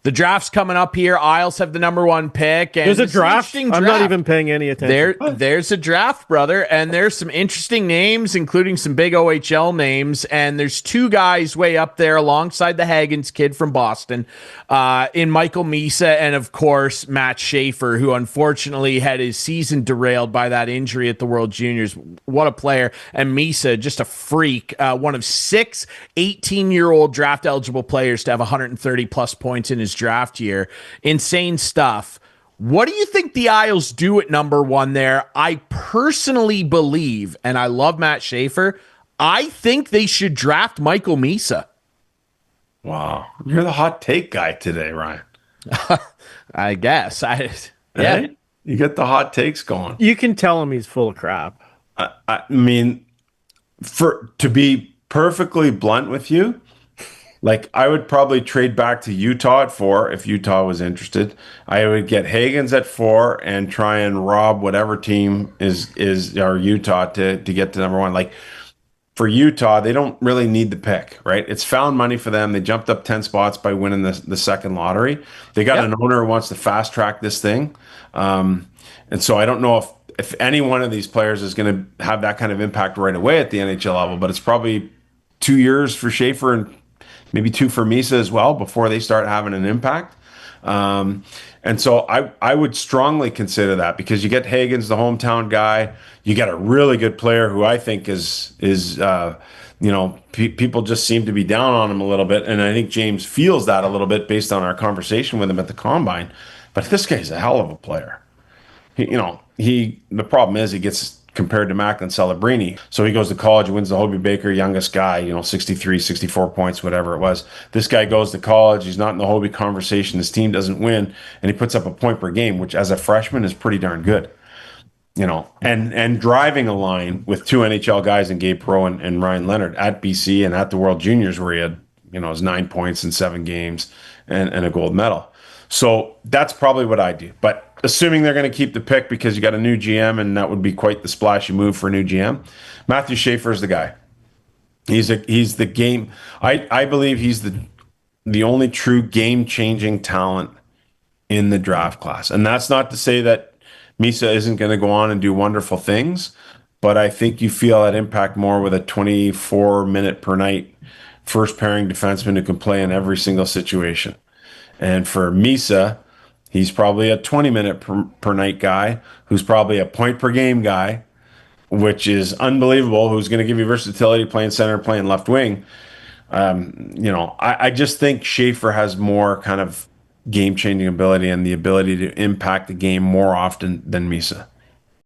The draft's coming up here. Isles have the number 1 pick. And there's a draft. I'm not even paying any attention. There's a draft, brother, and there's some interesting names, including some big OHL names. And there's 2 guys way up there alongside the Hagens kid from Boston, in Michael Misa and, of course, Matt Schaefer, who unfortunately had his season derailed by that injury at the World Juniors. What a player. And Misa, just a freak. One of 6 18-year-old draft-eligible players to have 130-plus points in his draft year. Insane stuff. What do you think the Isles do at number 1 there? I personally believe, and I love Matt Schaefer, I think they should draft Michael Misa. Wow. You're the hot take guy today, Ryan. I guess. Yeah. Hey, you get the hot takes going. You can tell him he's full of crap. I mean, to be perfectly blunt with you, like, I would probably trade back to Utah at 4 if Utah was interested. I would get Hagens at 4 and try and rob whatever team is or Utah to get to number 1. Like, for Utah, they don't really need the pick, right? It's found money for them. They jumped up 10 spots by winning the second lottery. They got an owner who wants to fast track this thing. And so I don't know if any one of these players is going to have that kind of impact right away at the NHL level, but it's probably 2 years for Schaefer and maybe 2 for Misa as well before they start having an impact. And so I would strongly consider that, because you get Hagens, the hometown guy. You got a really good player who I think is people just seem to be down on him a little bit. And I think James feels that a little bit based on our conversation with him at the Combine. But this guy's a hell of a player. The problem is he gets compared to Macklin Celebrini. So he goes to college, wins the Hobie Baker youngest guy, 63, 64 points, whatever it was. This guy goes to college. He's not in the Hobie conversation. His team doesn't win, and he puts up a point per game, which as a freshman is pretty darn good. And driving a line with 2 NHL guys in Gabe Perreault and Ryan Leonard at BC and at the World Juniors, where he had, his 9 points in 7 games and a gold medal. So that's probably what I do. But assuming they're going to keep the pick because you got a new GM, and that would be quite the splashy move for a new GM, Matthew Schaefer is the guy. He's the game. I believe he's the only true game-changing talent in the draft class. And that's not to say that Misa isn't going to go on and do wonderful things, but I think you feel that impact more with a 24-minute per night first pairing defenseman who can play in every single situation. And for Misa, he's probably a 20-minute per night guy who's probably a point per game guy, which is unbelievable, who's going to give you versatility playing center, playing left wing. I just think Schaefer has more kind of game-changing ability and the ability to impact the game more often than Misa.